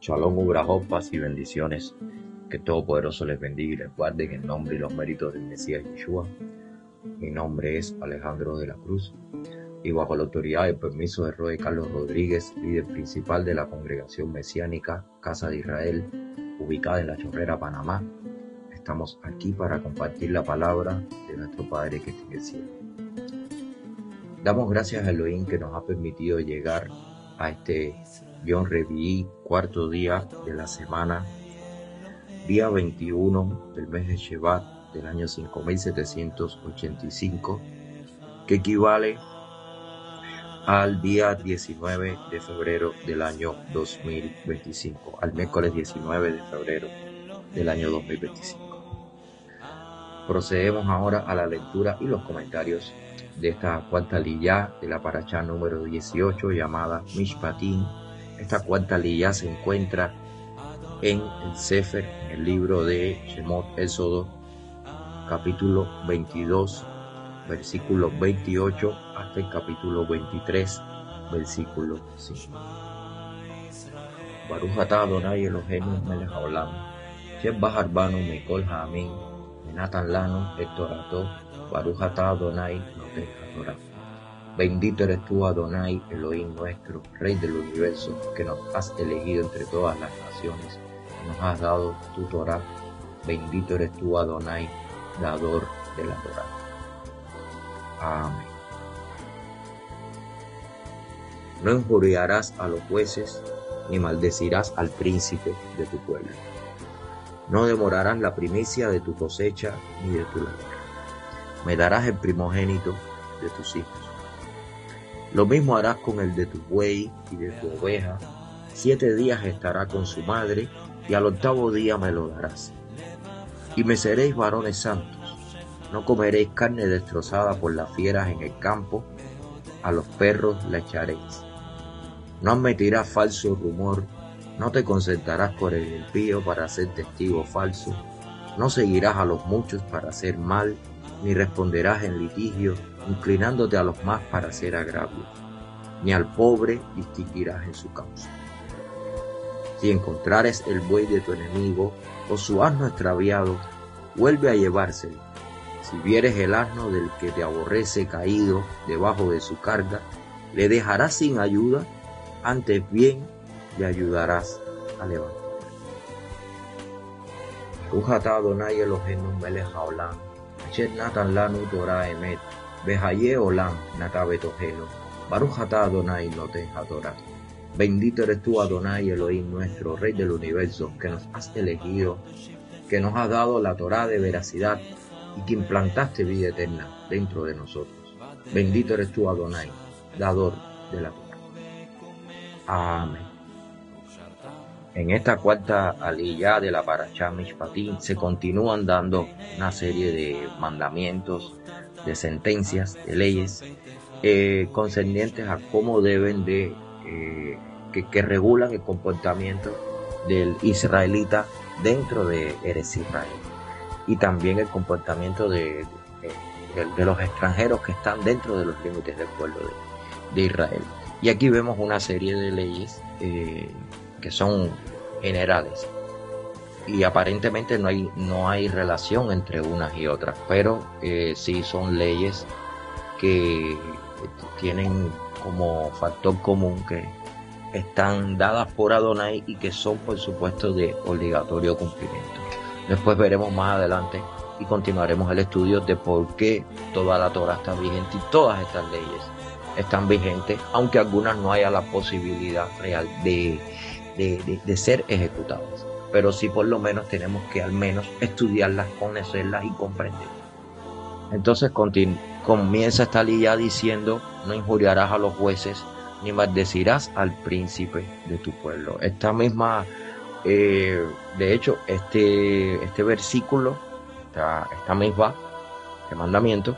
Shalom, Ubrahot, paz y bendiciones. Que Todopoderoso les bendiga y les guarde en el nombre y los méritos del Mesías Yeshua. Mi nombre es Alejandro de la Cruz y bajo la autoridad y permiso de Roy Carlos Rodríguez, líder principal de la Congregación Mesiánica Casa de Israel, ubicada en La Chorrera, Panamá, estamos aquí para compartir la palabra de nuestro Padre que está en el cielo. Damos gracias a Elohim que nos ha permitido llegar a este Yom Revií, cuarto día de la semana, día 21 del mes de Shevat del año 5785, que equivale al día 19 de febrero del año 2025, al miércoles 19 de febrero del año 2025. Procedemos ahora a la lectura y los comentarios de esta cuarta liyá de la parashá número 18 llamada Mishpatim. Esta cuarta liyá se encuentra en el Sefer, en el libro de Shemot Éxodo, capítulo 22, versículo 28 hasta el capítulo 23, versículo 5. Baruch atah Adonai Eloheinu melech haolam, shebach banu mikol ha'amim, venatan lanu et torato, Baruch atah Adonai notech haTorah. Bendito eres tú, Adonai, Elohim nuestro, Rey del universo, que nos has elegido entre todas las naciones, nos has dado tu Torah. Bendito eres tú, Adonai, dador de la Torah. Amén. No injuriarás a los jueces, ni maldecirás al príncipe de tu pueblo. No demorarás la primicia de tu cosecha ni de tu labor. Me darás el primogénito de tus hijos. Lo mismo harás con el de tu buey y de tu oveja. 7 días estará con su madre, y al 8º día me lo darás. Y me seréis varones santos. No comeréis carne destrozada por las fieras en el campo, a los perros la echaréis. No admitirás falso rumor, no te concertarás con el impío para ser testigo falso, no seguirás a los muchos para hacer mal, ni responderás en litigio, inclinándote a los más para hacer agravio, ni al pobre distinguirás en su causa. Si encontrares el buey de tu enemigo, o su asno extraviado, vuelve a llevárselo. Si vieres el asno del que te aborrece caído debajo de su carga, le dejarás sin ayuda, antes bien le ayudarás a levantar. Baruch atah Adonai Eloheinu melech haolam, asher natan lanu Torah emet, behaye olam nata betohenu, Baruch atah Adonai notech haTorah. Bendito eres tú, Adonai, Elohim nuestro, Rey del universo, que nos has elegido, que nos has dado la Torah de veracidad y que implantaste vida eterna dentro de nosotros. Bendito eres tú, Adonai, dador de la Torah. Amén. En esta cuarta aliyá de la parashá Mishpatim se continúan dando una serie de mandamientos, de sentencias, de leyes concernientes a cómo deben de que regulan el comportamiento del israelita dentro de Eretz Israel, y también el comportamiento de los extranjeros que están dentro de los límites del pueblo de Israel. Y aquí vemos una serie de leyes que son generales y aparentemente no hay relación entre unas y otras, pero sí son leyes que tienen como factor común que están dadas por Adonai y que son, por supuesto, de obligatorio cumplimiento. Después veremos más adelante y continuaremos el estudio de por qué toda la Torah está vigente y todas estas leyes están vigentes, aunque algunas no haya la posibilidad real de ser ejecutadas. Pero sí, por lo menos tenemos que al menos estudiarlas, conocerlas y comprenderlas. Entonces comienza esta liyá diciendo: no injuriarás a los jueces, ni maldecirás al príncipe de tu pueblo. Esta misma, de hecho, este versículo, esta misma, este mandamiento,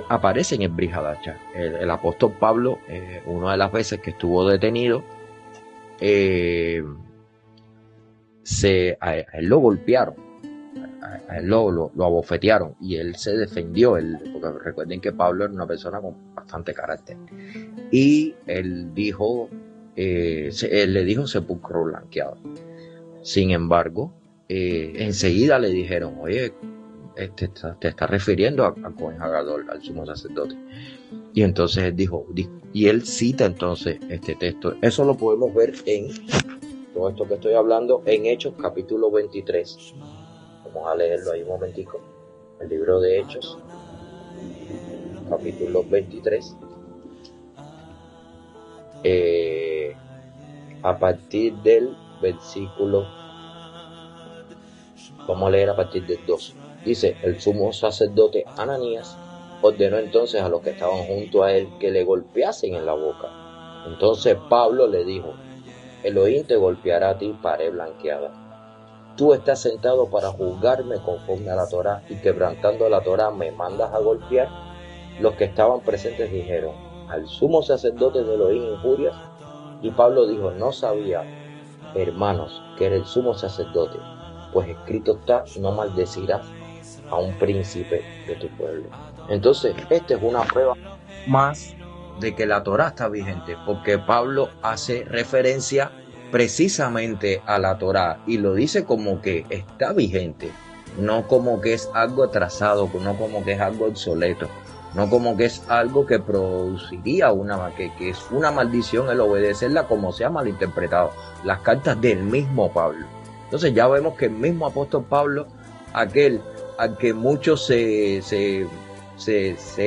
aparece en el Brit Hadashah. El apóstol Pablo, una de las veces que estuvo detenido, a él lo golpearon. A él lo abofetearon y él se defendió, porque recuerden que Pablo era una persona con bastante carácter, y él dijo él le dijo sepulcro blanqueado. Sin embargo, enseguida le dijeron, oye, te está refiriendo a Cohen Hagadol, al sumo sacerdote. Y entonces él dijo, y él cita entonces este texto. Eso lo podemos ver en todo esto que estoy hablando en Hechos capítulo 23. Vamos a leerlo ahí un momentico. El libro de Hechos, capítulo 23. A partir del versículo, vamos a leer a partir del 2. Dice, el sumo sacerdote Ananías ordenó entonces a los que estaban junto a él que le golpeasen en la boca. Entonces Pablo le dijo, Elohim te golpeará a ti, pared blanqueada. Tú estás sentado para juzgarme conforme a la Torá, y quebrantando la Torá me mandas a golpear. Los que estaban presentes dijeron, al sumo sacerdote de Elohim injurias. Y Pablo dijo, no sabía, hermanos, que era el sumo sacerdote, pues escrito está, no maldecirás a un príncipe de tu pueblo. Entonces, esta es una prueba más de que la Torá está vigente, porque Pablo hace referencia precisamente a la Torá y lo dice como que está vigente, no como que es algo atrasado, no como que es algo obsoleto, no como que es algo que produciría que es una maldición el obedecerla, como se ha malinterpretado las cartas del mismo Pablo. Entonces ya vemos que el mismo apóstol Pablo, aquel al que muchos se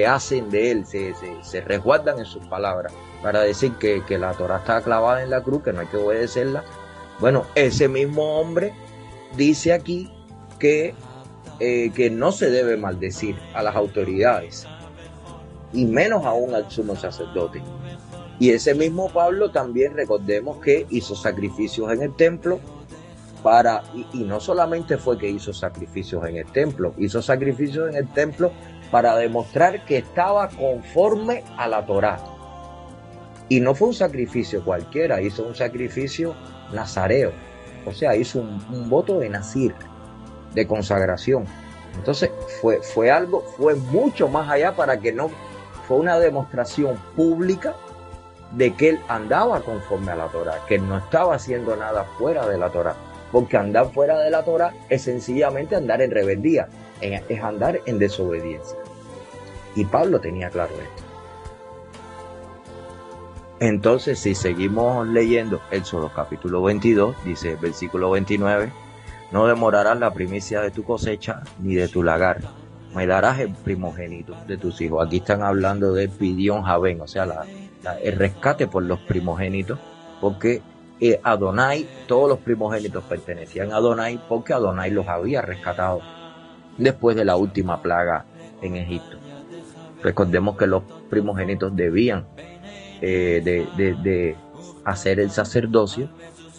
hacen de él, se resguardan en sus palabras para decir que la Torá está clavada en la cruz, que no hay que obedecerla. Bueno, ese mismo hombre dice aquí que no se debe maldecir a las autoridades, y menos aún al sumo sacerdote. Y ese mismo Pablo también, recordemos que hizo sacrificios en el templo, y no solamente fue que hizo sacrificios en el templo, hizo sacrificios en el templo para demostrar que estaba conforme a la Torá. Y no fue un sacrificio cualquiera, hizo un sacrificio nazareo, o sea, hizo un voto de nazir, de consagración. Entonces fue mucho más allá, para que no, fue una demostración pública de que él andaba conforme a la Torá, que él no estaba haciendo nada fuera de la Torá, porque andar fuera de la Torá es sencillamente andar en rebeldía, es andar en desobediencia. Y Pablo tenía claro esto. Entonces, si seguimos leyendo Éxodo capítulo 22, dice versículo 29, no demorarás la primicia de tu cosecha ni de tu lagar, me darás el primogénito de tus hijos. Aquí están hablando de Pidión Javén, o sea, el rescate por los primogénitos, porque Adonai, todos los primogénitos pertenecían a Adonai, porque Adonai los había rescatado después de la última plaga en Egipto. Recordemos que los primogénitos debían de hacer el sacerdocio,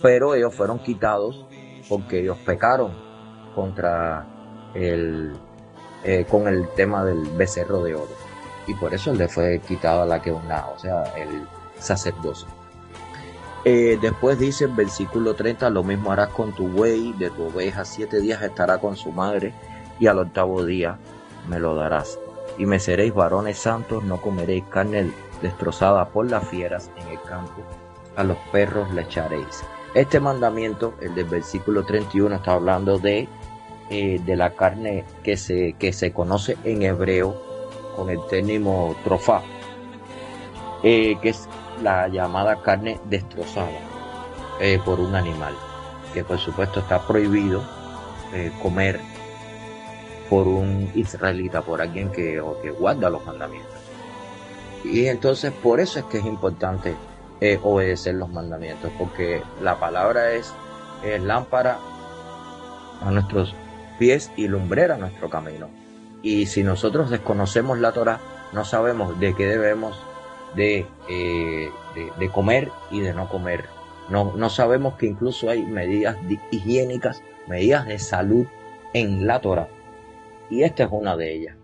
pero ellos fueron quitados porque ellos pecaron contra con el tema del becerro de oro, y por eso le fue quitado la queuna, o sea, el sacerdocio. Después dice en versículo 30, lo mismo harás con tu buey, de tu oveja 7 días estará con su madre, y al 8º día me lo darás. Y me seréis varones santos, no comeréis carne destrozada por las fieras en el campo, a los perros le echaréis. Este mandamiento, el del versículo 31, está hablando de la carne que se conoce en hebreo con el término trofá, que es la llamada carne destrozada por un animal, que por supuesto está prohibido comer por un israelita, por alguien que guarda los mandamientos. Y entonces por eso es que es importante obedecer los mandamientos, porque la palabra es lámpara a nuestros pies y lumbrera a nuestro camino. Y si nosotros desconocemos la Torá, no sabemos de qué debemos de comer y de no comer. No sabemos que incluso hay medidas higiénicas, medidas de salud en la Torá. Y esta es una de ellas.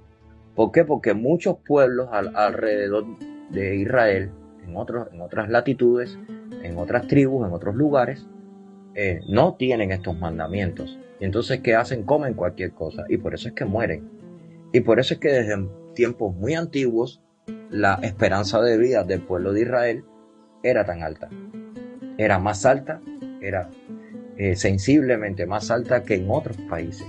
¿Por qué? Porque muchos pueblos alrededor de Israel, en otras latitudes, en otras tribus, en otros lugares, no tienen estos mandamientos. Y entonces, ¿qué hacen? Comen cualquier cosa. Y por eso es que mueren. Y por eso es que desde tiempos muy antiguos, la esperanza de vida del pueblo de Israel era tan alta. era más alta, era sensiblemente más alta que en otros países.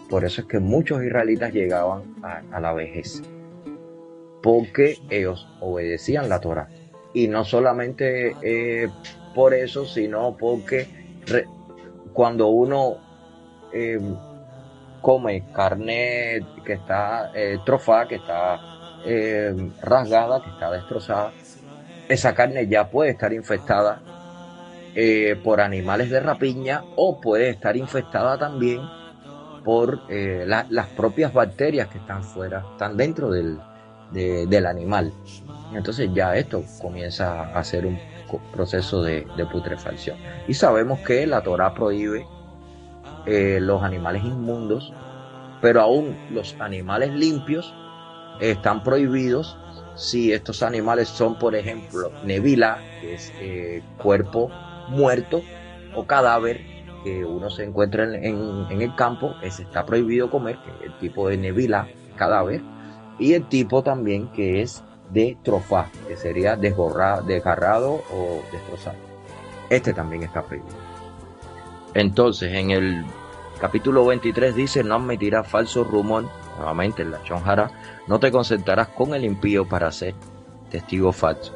Por eso es que muchos israelitas llegaban a la vejez, porque ellos obedecían la Torá. Y no solamente por eso, sino porque cuando uno come carne que está trofada, que está rasgada, que está destrozada, esa carne ya puede estar infectada por animales de rapiña, o puede estar infectada también por las propias bacterias que están fuera, están dentro del animal. Entonces ya esto comienza a ser un proceso de putrefacción. Y sabemos que la Torá prohíbe los animales inmundos, pero aún los animales limpios están prohibidos si estos animales son, por ejemplo, nevila, que es cuerpo muerto o cadáver que uno se encuentra en el campo. Ese está prohibido comer, que es el tipo de nevila, cadáver, y el tipo también que es de trofá, que sería desgarrado o destrozado. Este también está prohibido. Entonces, en el capítulo 23 dice: no admitirás falso rumor, nuevamente en la lashon hara, no te concertarás con el impío para ser testigo falso.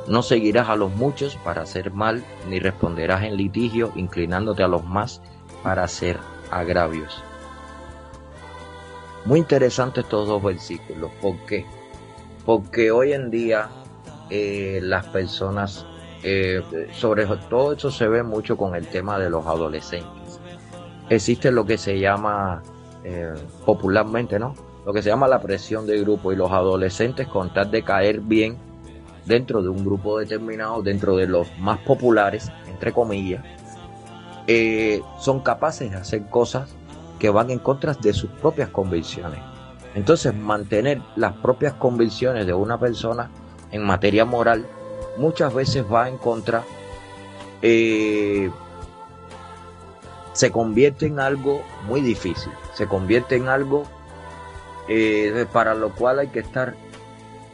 No seguirás a los muchos para hacer mal, ni responderás en litigio, inclinándote a los más para hacer agravios. Muy interesantes estos dos versículos. ¿Por qué? Porque hoy en día las personas, sobre todo eso se ve mucho con el tema de los adolescentes. Existe lo que se llama, popularmente, ¿no?, lo que se llama la presión de grupo, y los adolescentes, con tal de caer bien dentro de un grupo determinado, dentro de los más populares, entre comillas, son capaces de hacer cosas que van en contra de sus propias convicciones. Entonces, mantener las propias convicciones de una persona en materia moral muchas veces va en contra, se convierte en algo muy difícil, se convierte en algo para lo cual hay que estar,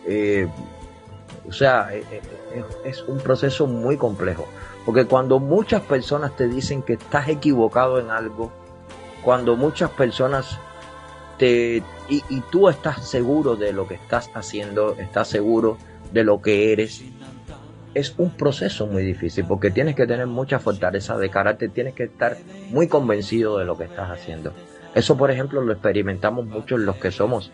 es un proceso muy complejo, porque cuando muchas personas te dicen que estás equivocado en algo, cuando muchas personas y tú estás seguro de lo que estás haciendo, estás seguro de lo que eres, es un proceso muy difícil, porque tienes que tener mucha fortaleza de carácter, tienes que estar muy convencido de lo que estás haciendo. Eso, por ejemplo, lo experimentamos mucho en los que somos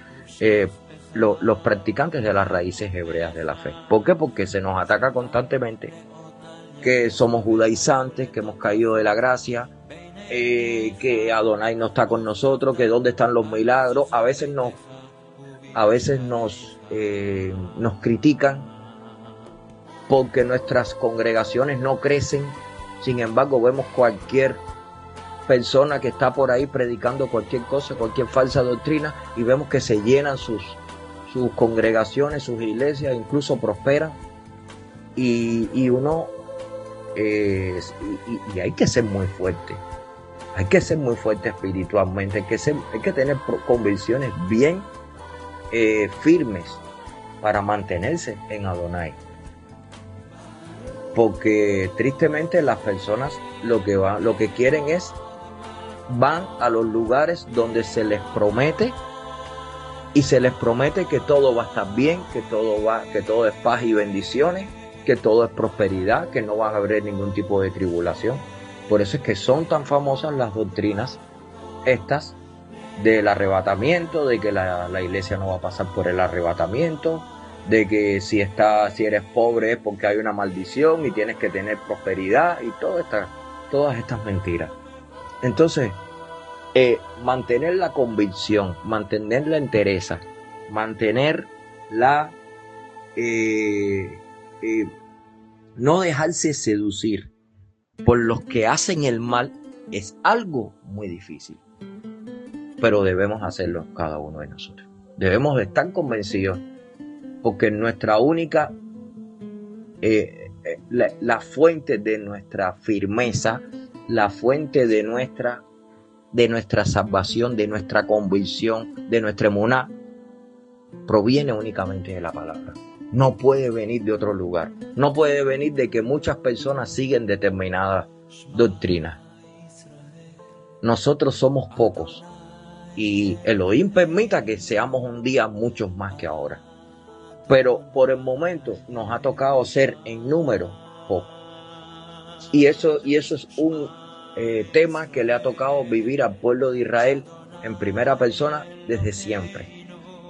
los practicantes de las raíces hebreas de la fe. ¿Por qué? Porque se nos ataca constantemente que somos judaizantes, que hemos caído de la gracia, que Adonai no está con nosotros, que dónde están los milagros. A veces nos critican porque nuestras congregaciones no crecen. Sin embargo, vemos cualquier persona que está por ahí predicando cualquier cosa, cualquier falsa doctrina, y vemos que se llenan sus congregaciones, sus iglesias, incluso prosperan. Y uno y hay que ser muy fuerte. Hay que ser muy fuerte espiritualmente, hay que tener convicciones bien firmes para mantenerse en Adonai. Porque tristemente las personas lo que quieren es, van a los lugares donde se les promete, y se les promete que todo va a estar bien, que todo es paz y bendiciones, que todo es prosperidad, que no va a haber ningún tipo de tribulación. Por eso es que son tan famosas las doctrinas estas del arrebatamiento, de que la iglesia no va a pasar por el arrebatamiento, de que si eres pobre es porque hay una maldición y tienes que tener prosperidad, y todas estas mentiras. Entonces, mantener la convicción, mantener la entereza, mantener no dejarse seducir por los que hacen el mal, es algo muy difícil, pero debemos hacerlo cada uno de nosotros. Debemos de estar convencidos, porque nuestra única la fuente de nuestra firmeza, la fuente de nuestra salvación, de nuestra convicción, de nuestra emuná, proviene únicamente de la palabra. no puede venir de otro lugar. No puede venir de que muchas personas siguen determinadas doctrinas. Nosotros somos pocos y Elohim permita que seamos un día muchos más que ahora. Pero por el momento nos ha tocado ser en número pocos. Y eso es un tema que le ha tocado vivir al pueblo de Israel en primera persona desde siempre.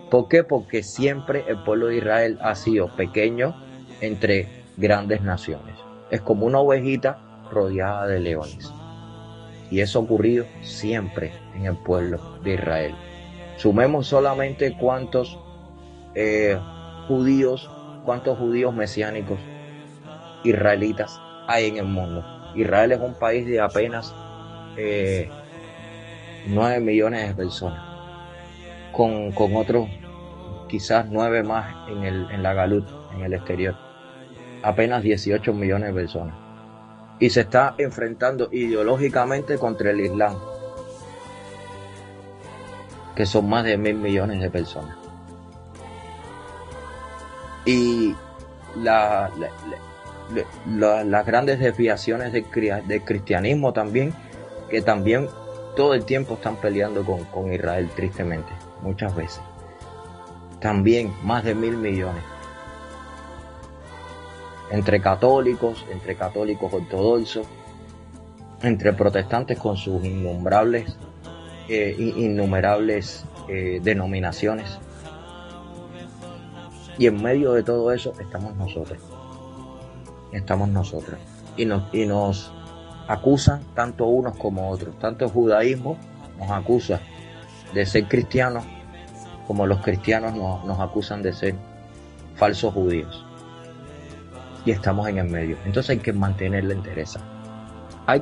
¿Por qué? Porque siempre el pueblo de Israel ha sido pequeño entre grandes naciones. Es como una ovejita rodeada de leones. Y eso ha ocurrido siempre en el pueblo de Israel. Sumemos solamente cuántos judíos mesiánicos israelitas hay en el mundo. Israel es un país de apenas 9 millones de personas, con otros quizás 9 más en la Galut, en el exterior. Apenas 18 millones de personas. Y se está enfrentando ideológicamente contra el Islam, que son más de 1.000 millones de personas. Y las grandes desviaciones del cristianismo también, que también todo el tiempo están peleando con Israel, tristemente, muchas veces. También más de 1.000 millones. Entre católicos ortodoxos, entre protestantes con sus innumerables denominaciones. Y en medio de todo eso estamos nosotros. Y nos acusan tanto unos como otros. Tanto el judaísmo nos acusa de ser cristianos, como los cristianos nos acusan de ser falsos judíos. Y estamos en el medio. Entonces hay que mantener la entereza. Hay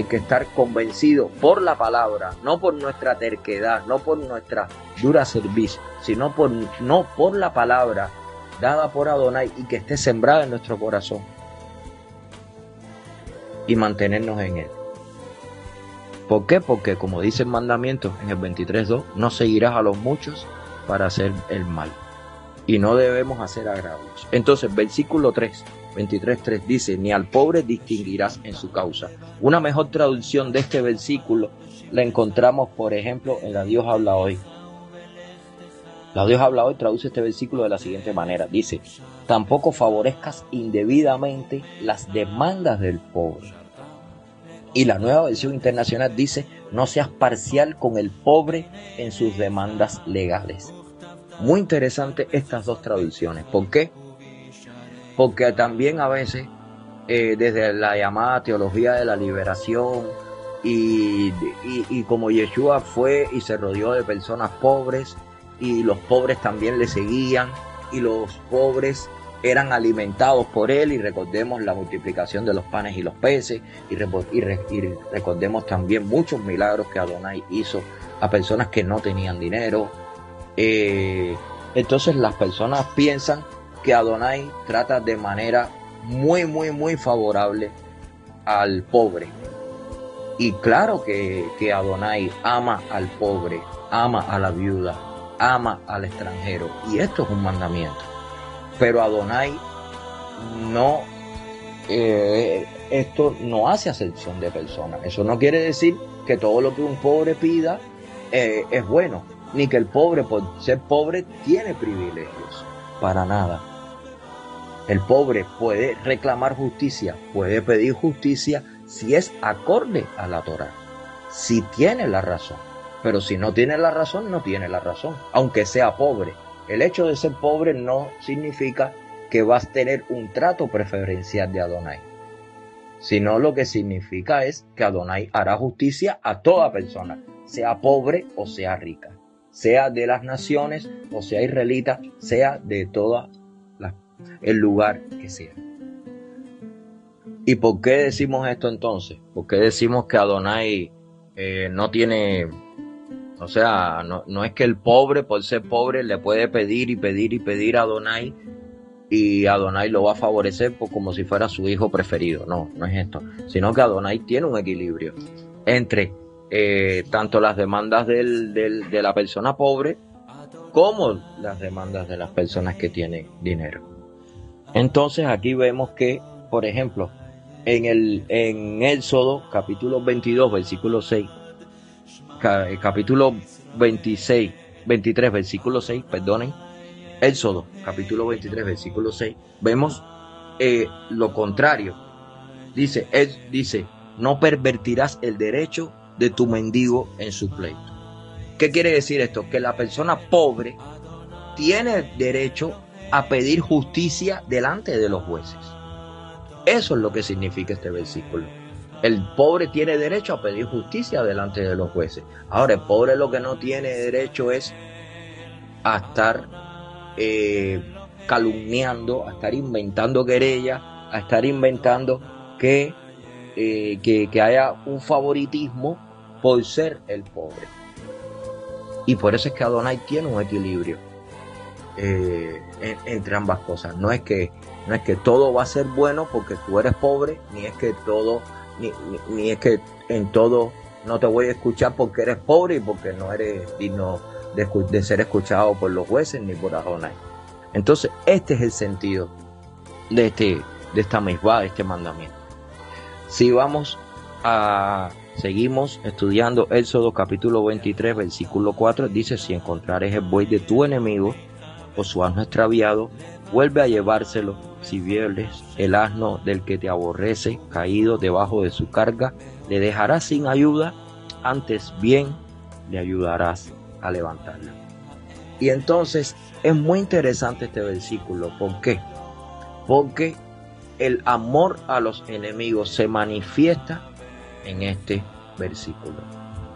que estar convencido por la palabra, no por nuestra terquedad, no por nuestra dura servicio, sino por la palabra dada por Adonai y que esté sembrada en nuestro corazón. Y mantenernos en él. ¿Por qué? Porque como dice el mandamiento en el 23.2, no seguirás a los muchos para hacer el mal. Y no debemos hacer agravios. Entonces, versículo 3, 23.3 dice, ni al pobre distinguirás en su causa. Una mejor traducción de este versículo la encontramos, por ejemplo, en La Dios habla hoy. La Dios habla hoy traduce este versículo de la siguiente manera. Dice, tampoco favorezcas indebidamente las demandas del pobre. Y la Nueva Versión Internacional dice, no seas parcial con el pobre en sus demandas legales. Muy interesante estas dos traducciones. ¿Por qué? Porque también a veces, desde la llamada teología de la liberación, y como Yeshua fue y se rodeó de personas pobres, y los pobres también le seguían, y los pobres eran alimentados por él, y recordemos la multiplicación de los panes y los peces, y recordemos también muchos milagros que Adonai hizo a personas que no tenían dinero. Entonces las personas piensan que Adonai trata de manera muy favorable al pobre. Y claro que Adonai ama al pobre, ama a la viuda, ama al extranjero. Y esto es un mandamiento. Pero Adonai esto no hace acepción de personas. Eso no quiere decir que todo lo que un pobre pida es bueno, ni que el pobre por ser pobre tiene privilegios, para nada. El pobre puede reclamar justicia, puede pedir justicia si es acorde a la Torá, si tiene la razón. Pero si no tiene la razón, no tiene la razón, aunque sea pobre. El hecho de ser pobre no significa que vas a tener un trato preferencial de Adonai, sino lo que significa es que Adonai hará justicia a toda persona, sea pobre o sea rica, sea de las naciones o sea israelita, sea de todo el lugar que sea. ¿Y por qué decimos esto entonces? ¿Por qué decimos que Adonai no tiene... O sea, no es que el pobre, por ser pobre, le puede pedir a Adonai y Adonai lo va a favorecer como si fuera su hijo preferido? No es esto. Sino que Adonai tiene un equilibrio entre tanto las demandas de la persona pobre como las demandas de las personas que tienen dinero. Entonces aquí vemos que, por ejemplo, en Éxodo capítulo 22, versículo 6, capítulo 23, versículo 6, perdonen, Éxodo capítulo 23, versículo 6, vemos lo contrario. Dice, no pervertirás el derecho de tu mendigo en su pleito. ¿Qué quiere decir esto? Que la persona pobre tiene derecho a pedir justicia delante de los jueces. Eso es lo que significa este versículo. El pobre tiene derecho a pedir justicia delante de los jueces. Ahora, el pobre lo que no tiene derecho es a estar calumniando, a estar inventando querellas, a estar inventando que haya un favoritismo por ser el pobre. Y por eso es que Adonai tiene un equilibrio entre ambas cosas. No es que todo va a ser bueno porque tú eres pobre, ni es que todo, ni es que en todo no te voy a escuchar porque eres pobre y porque no eres digno de ser escuchado por los jueces ni por Adonai. Entonces, este es el sentido de esta misbah, de este mandamiento. Si seguimos estudiando Éxodo capítulo 23, versículo 4, dice: si encontrares el buey de tu enemigo o su asno extraviado, vuelve a llevárselo. Si vieres el asno del que te aborrece caído debajo de su carga, le dejarás sin ayuda, antes bien le ayudarás a levantarlo. Y entonces es muy interesante este versículo. ¿Por qué? Porque el amor a los enemigos se manifiesta en este versículo.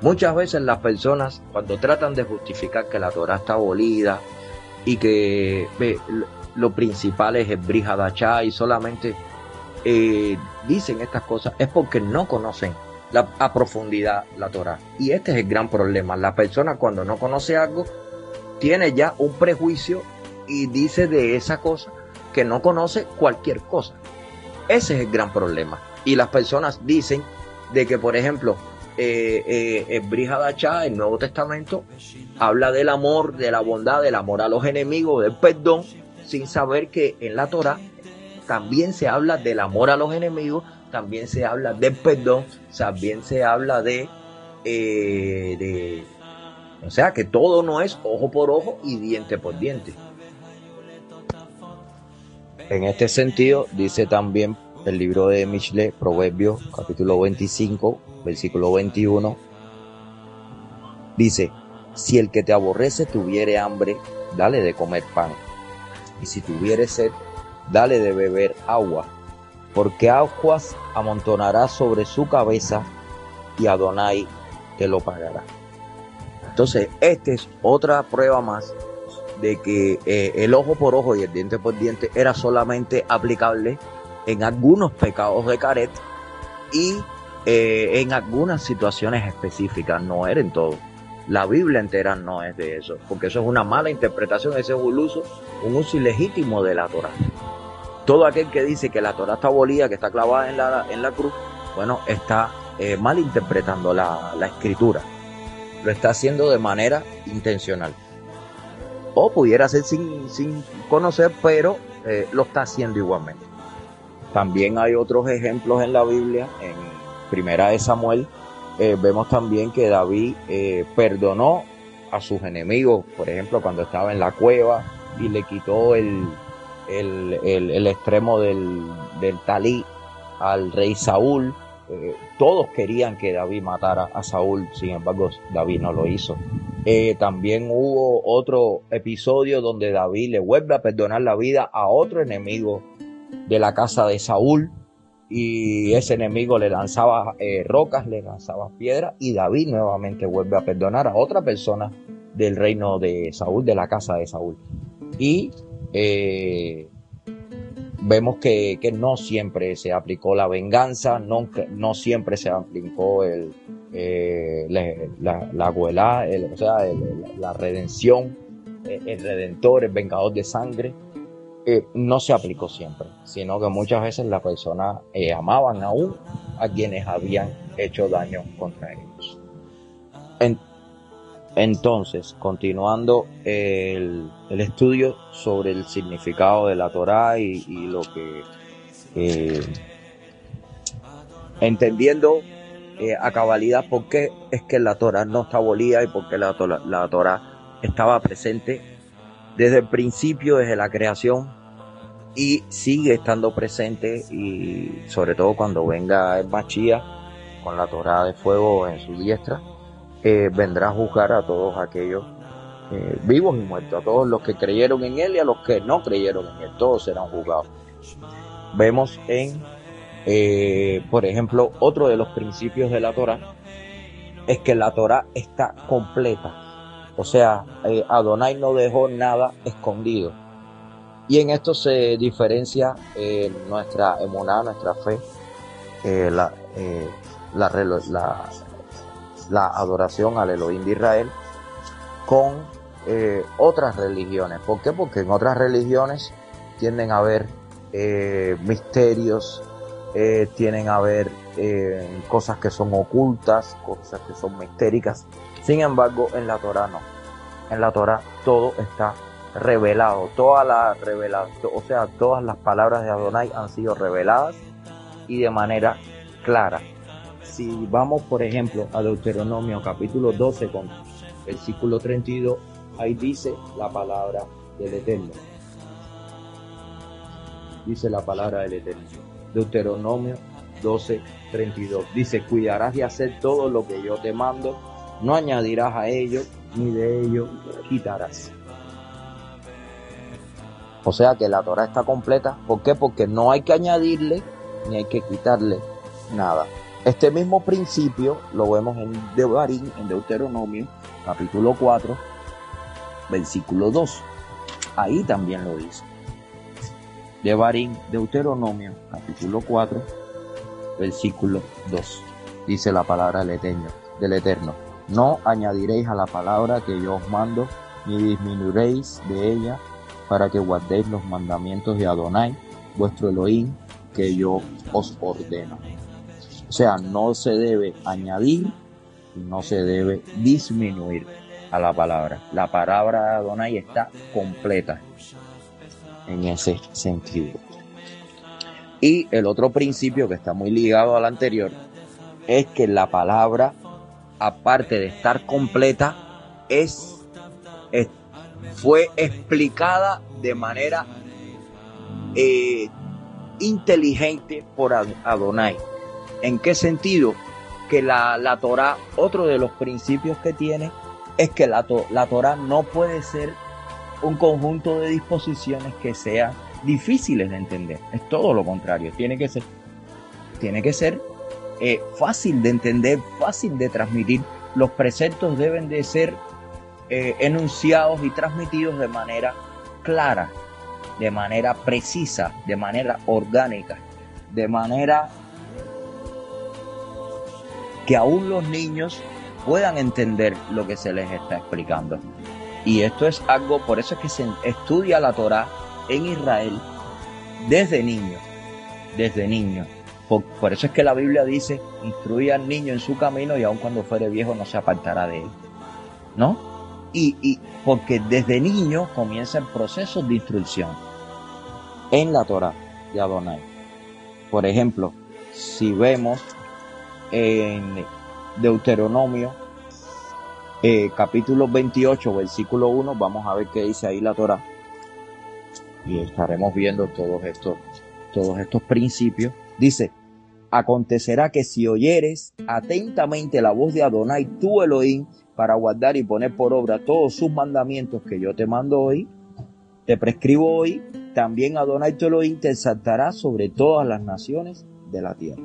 Muchas veces las personas, cuando tratan de justificar que la Torá está abolida y que lo principal es el Brit Hadashah y solamente dicen estas cosas, es porque no conocen a profundidad la Torá. Y este es el gran problema. La persona, cuando no conoce algo, tiene ya un prejuicio y dice de esa cosa que no conoce cualquier cosa. Ese es el gran problema. Y las personas dicen de que, por ejemplo, el Brit Hadashah, el Nuevo Testamento, habla del amor, de la bondad, del amor a los enemigos, del perdón, sin saber que en la Torá también se habla del amor a los enemigos, también se habla del perdón, también se habla o sea, que todo no es ojo por ojo y diente por diente. En este sentido, dice también el libro de Mishle, Proverbios, capítulo 25, versículo 21, dice: si el que te aborrece tuviere hambre, dale de comer pan, y si tuviere sed, dale de beber agua, porque aguas amontonará sobre su cabeza, y Adonai te lo pagará. Entonces, esta es otra prueba más de que el ojo por ojo y el diente por diente era solamente aplicable en algunos pecados de caret y en algunas situaciones específicas, no era en todo. La Biblia entera no es de eso, porque eso es una mala interpretación, ese es un uso ilegítimo de la Torá. Todo aquel que dice que la Torá está abolida, que está clavada en la cruz, bueno, está malinterpretando la escritura. Lo está haciendo de manera intencional. O pudiera ser sin conocer, pero lo está haciendo igualmente. También hay otros ejemplos en la Biblia. En Primera de Samuel vemos también que David perdonó a sus enemigos, por ejemplo, cuando estaba en la cueva y le quitó el extremo del talí al rey Saúl. Todos querían que David matara a Saúl, sin embargo David no lo hizo. También hubo otro episodio donde David le vuelve a perdonar la vida a otro enemigo de la casa de Saúl, y ese enemigo le lanzaba rocas, le lanzaba piedras, y David nuevamente vuelve a perdonar a otra persona del reino de Saúl, de la casa de Saúl. Y vemos que no siempre se aplicó la venganza, no siempre se aplicó la goelá, la redención, el redentor, el vengador de sangre. No se aplicó siempre, sino que muchas veces las personas amaban aún a quienes habían hecho daño contra ellos. Entonces, continuando el estudio sobre el significado de la Torá y lo que, entendiendo a cabalidad por qué es que la Torá no está abolida y por qué la Torá estaba presente desde el principio, desde la creación, y sigue estando presente, y sobre todo cuando venga el Mashiach con la Torá de fuego en su diestra, vendrá a juzgar a todos aquellos vivos y muertos, a todos los que creyeron en él y a los que no creyeron en él, todos serán juzgados. Vemos por ejemplo, otro de los principios de la Torá es que la Torá está completa, o sea, Adonai no dejó nada escondido, y en esto se diferencia nuestra emuná, nuestra fe, la adoración al Elohim de Israel con otras religiones. ¿Por qué? Porque en otras religiones tienden a haber misterios, tienden a haber cosas que son ocultas, cosas que son mistéricas. Sin embargo, en la Torá no. En la Torá todo está revelado, todas las palabras de Adonai han sido reveladas y de manera clara. Si vamos, por ejemplo, a Deuteronomio capítulo 12 con versículo 32, ahí dice la palabra del Eterno. Dice la palabra del Eterno. Deuteronomio 12, 32. Dice: cuidarás de hacer todo lo que yo te mando, no añadirás a ello, ni de ello quitarás. O sea que la Torá está completa. ¿Por qué? Porque no hay que añadirle ni hay que quitarle nada. Este mismo principio lo vemos en Devarim, en Deuteronomio, capítulo 4, versículo 2. Ahí también lo dice. Devarim, Deuteronomio, capítulo 4, versículo 2. Dice la palabra del Eterno: no añadiréis a la palabra que yo os mando, ni disminuiréis de ella, para que guardéis los mandamientos de Adonai, vuestro Elohim, que yo os ordeno. O sea, no se debe añadir y no se debe disminuir a la palabra. La palabra de Adonai está completa en ese sentido. Y el otro principio que está muy ligado al anterior es que la palabra, aparte de estar completa, fue explicada de manera inteligente por Adonai. ¿En qué sentido? Que la Torá, otro de los principios que tiene, es que la Torá no puede ser un conjunto de disposiciones que sean difíciles de entender. Es todo lo contrario. Tiene que ser fácil de entender, fácil de transmitir. Los preceptos deben de ser enunciados y transmitidos de manera clara, de manera precisa, de manera orgánica, de manera que aún los niños puedan entender lo que se les está explicando. Y esto es algo, por eso es que se estudia la Torá en Israel desde niño. Por eso es que la Biblia dice: instruye al niño en su camino y aun cuando fuere viejo no se apartará de él, ¿no? Y porque desde niño comienza el proceso de instrucción en la Torá de Adonai. Por ejemplo, si vemos en Deuteronomio capítulo 28, versículo 1, vamos a ver qué dice ahí la Torá, y estaremos viendo todos estos principios. Dice: acontecerá que si oyeres atentamente la voz de Adonai tu Elohim, para guardar y poner por obra todos sus mandamientos que yo te mando hoy, te prescribo hoy, también Adonai tu Elohim te exaltará sobre todas las naciones de la tierra.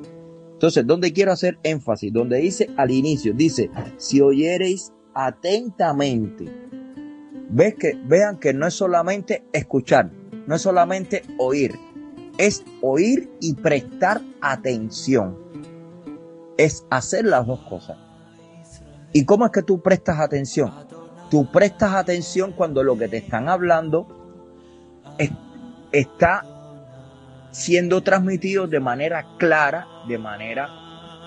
Entonces, ¿dónde quiero hacer énfasis? Donde dice al inicio, dice: si oyereis atentamente. Vean que no es solamente escuchar, no es solamente oír, es oír y prestar atención. Es hacer las dos cosas. ¿Y cómo es que tú prestas atención? Tú prestas atención cuando lo que te están hablando está siendo transmitido de manera clara, de manera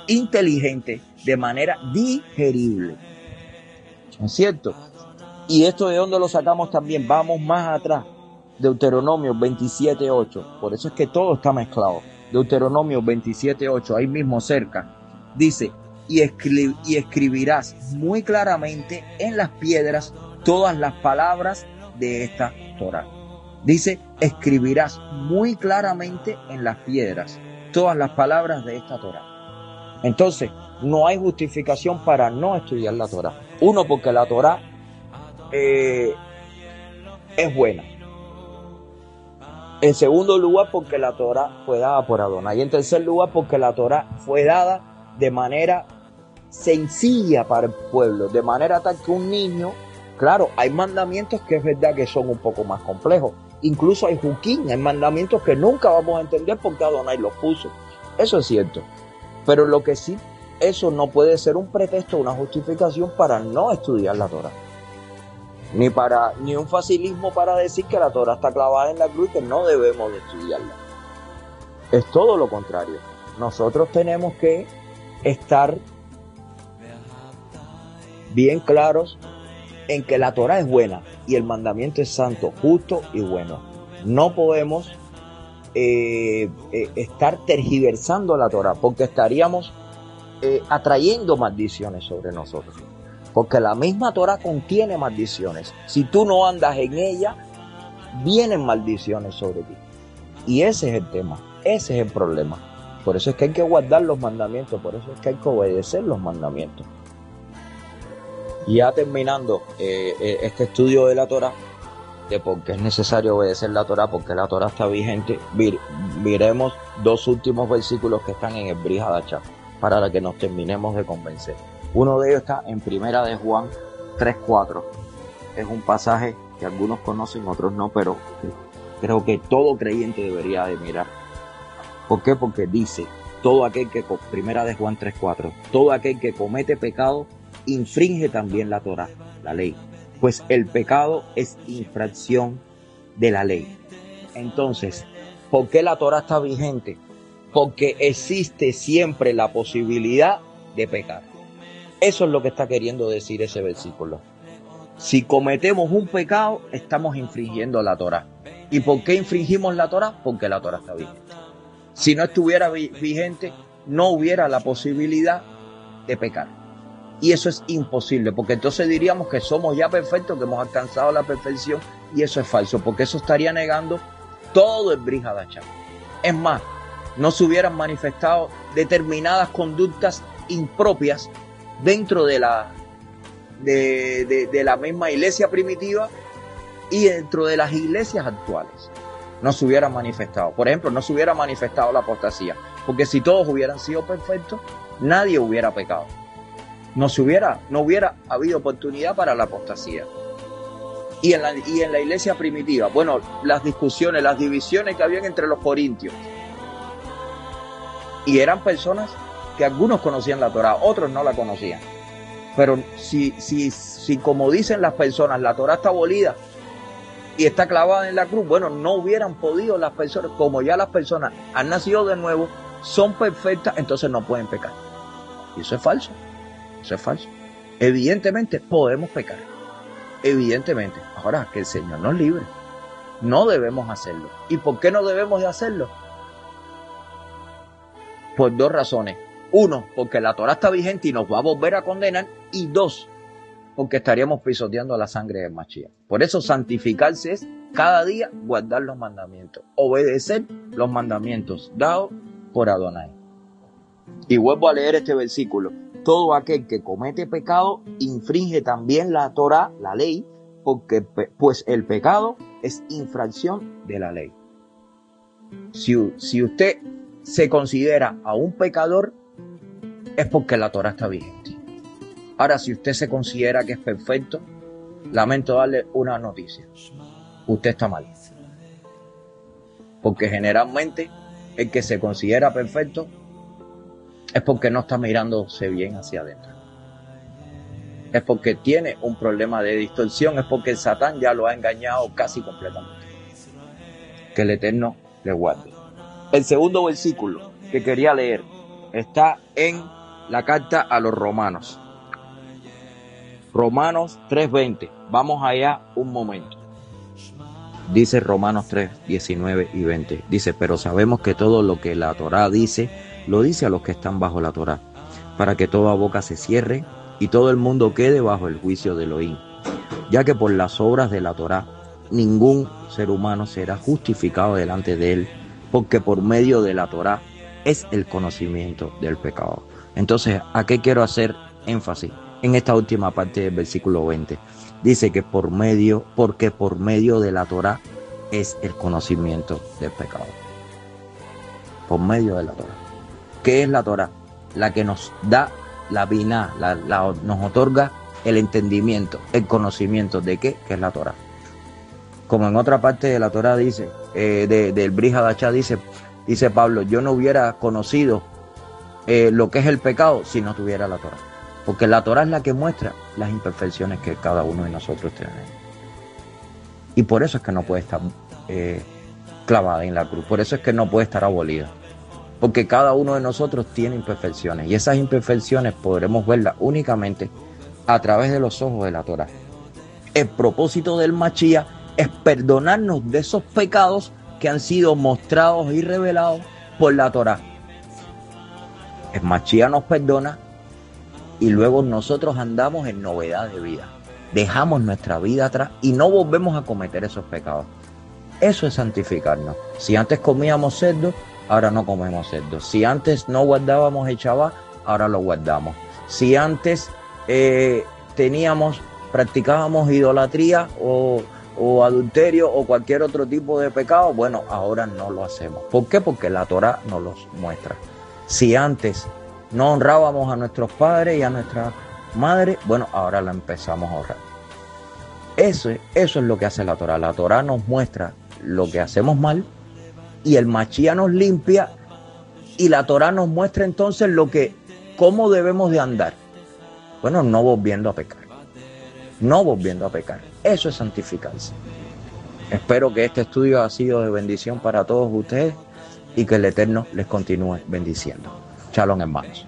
inteligente, de manera digerible. ¿Es cierto? Y esto de dónde lo sacamos también, vamos más atrás. Deuteronomio 27:8. Por eso es que todo está mezclado. Deuteronomio 27:8, ahí mismo cerca. Dice, y escribirás muy claramente en las piedras todas las palabras de esta Torá. Dice, escribirás muy claramente en las piedras todas las palabras de esta Torá. Entonces, no hay justificación para no estudiar la Torá. Uno, porque la Torá es buena. En segundo lugar, porque la Torá fue dada por Adonai. Y en tercer lugar, porque la Torá fue dada de manera sencilla para el pueblo, de manera tal que un niño, claro, hay mandamientos que es verdad que son un poco más complejos. Incluso hay juquín, hay mandamientos que nunca vamos a entender porque Adonai los puso. Eso es cierto. Pero lo que sí, eso no puede ser un pretexto, una justificación para no estudiar la Torá. Ni un facilismo para decir que la Torá está clavada en la cruz y que no debemos de estudiarla. Es todo lo contrario. Nosotros tenemos que estar bien claros en que la Torá es buena y el mandamiento es santo, justo y bueno. No podemos estar tergiversando la Torá porque estaríamos atrayendo maldiciones sobre nosotros. Porque la misma Torá contiene maldiciones. Si tú no andas en ella, vienen maldiciones sobre ti. Y ese es el tema, ese es el problema. Por eso es que hay que guardar los mandamientos, por eso es que hay que obedecer los mandamientos. Y ya terminando este estudio de la Torá, de por qué es necesario obedecer la Torá, porque la Torá está vigente, miremos dos últimos versículos que están en el Brit Hadashah, para que nos terminemos de convencer. Uno de ellos está en Primera de Juan 3:4. Es un pasaje que algunos conocen, otros no, pero creo que todo creyente debería de mirar. ¿Por qué? Porque dice, Primera de Juan 3:4, todo aquel que comete pecado infringe también la Torá, la ley, pues el pecado es infracción de la ley. Entonces, ¿por qué la Torá está vigente? Porque existe siempre la posibilidad de pecar. Eso es lo que está queriendo decir ese versículo. Si cometemos un pecado, estamos infringiendo la Torá. ¿Y por qué infringimos la Torá? Porque la Torá está vigente. Si no estuviera vigente, no hubiera la posibilidad de pecar. Y eso es imposible, porque entonces diríamos que somos ya perfectos, que hemos alcanzado la perfección, y eso es falso, porque eso estaría negando todo el Brit Hadashah. Es más, no se hubieran manifestado determinadas conductas impropias dentro de la misma iglesia primitiva y dentro de las iglesias actuales. No se hubieran manifestado. Por ejemplo, no se hubiera manifestado la apostasía, porque si todos hubieran sido perfectos, nadie hubiera pecado. No hubiera habido oportunidad para la apostasía. Y en la iglesia primitiva, bueno, las discusiones, las divisiones que habían entre los corintios. Y eran personas que algunos conocían la Torá, otros no la conocían. Pero si como dicen las personas, la Torá está abolida y está clavada en la cruz, bueno, no hubieran podido las personas, como ya las personas han nacido de nuevo, son perfectas, entonces no pueden pecar. Y eso es falso. Eso es falso. Evidentemente podemos pecar. Evidentemente. Ahora, que el Señor nos libre. No debemos hacerlo. ¿Y por qué no debemos de hacerlo? Por dos razones. Uno, porque la Torá está vigente y nos va a volver a condenar. Y dos, porque estaríamos pisoteando la sangre de Mashiach. Por eso santificarse es cada día guardar los mandamientos. Obedecer los mandamientos dados por Adonai. Y vuelvo a leer este versículo. Todo aquel que comete pecado infringe también la Torá, la ley, porque pues el pecado es infracción de la ley. Si usted se considera a un pecador, es porque la Torá está vigente. Ahora, si usted se considera que es perfecto, lamento darle una noticia. Usted está mal. Porque generalmente el que se considera perfecto es porque no está mirándose bien hacia adentro. Es porque tiene un problema de distorsión, es porque el Satán ya lo ha engañado casi completamente. Que el Eterno le guarde. El segundo versículo que quería leer está en la carta a los Romanos. Romanos 3:20. Vamos allá un momento. Dice Romanos 3, 19 y 20. Dice, pero sabemos que todo lo que la Torá dice, lo dice a los que están bajo la Torá, para que toda boca se cierre y todo el mundo quede bajo el juicio de Elohim. Ya que por las obras de la Torá, ningún ser humano será justificado delante de él, porque por medio de la Torá es el conocimiento del pecado. Entonces, ¿a qué quiero hacer énfasis? En esta última parte del versículo 20. Dice que porque por medio de la Torá es el conocimiento del pecado. Por medio de la Torá. ¿Qué es la Torá? La que nos da la biná, nos otorga el entendimiento, el conocimiento de qué, que es la Torá. Como en otra parte de la Torá dice, del Brit Hadashah dice Pablo, yo no hubiera conocido lo que es el pecado si no tuviera la Torá. Porque la Torá es la que muestra las imperfecciones que cada uno de nosotros tiene. Y por eso es que no puede estar clavada en la cruz. Por eso es que no puede estar abolida. Porque cada uno de nosotros tiene imperfecciones. Y esas imperfecciones podremos verlas únicamente a través de los ojos de la Torá. El propósito del Mashiach es perdonarnos de esos pecados que han sido mostrados y revelados por la Torá. El Mashiach nos perdona y luego nosotros andamos en novedad de vida. Dejamos nuestra vida atrás y no volvemos a cometer esos pecados. Eso es santificarnos. Si antes comíamos cerdo, ahora no comemos cerdo. Si antes no guardábamos el Shabbat, ahora lo guardamos. Si antes practicábamos idolatría o adulterio o cualquier otro tipo de pecado, bueno, ahora no lo hacemos. ¿Por qué? Porque la Torá nos los muestra. Si antes no honrábamos a nuestros padres y a nuestra madre, bueno, ahora la empezamos a honrar. Eso es lo que hace la Torá. La Torá nos muestra lo que hacemos mal y el Mashiach nos limpia y la Torá nos muestra entonces cómo debemos de andar. Bueno, no volviendo a pecar. No volviendo a pecar. Eso es santificarse. Espero que este estudio ha sido de bendición para todos ustedes y que el Eterno les continúe bendiciendo. Shalom, hermanos.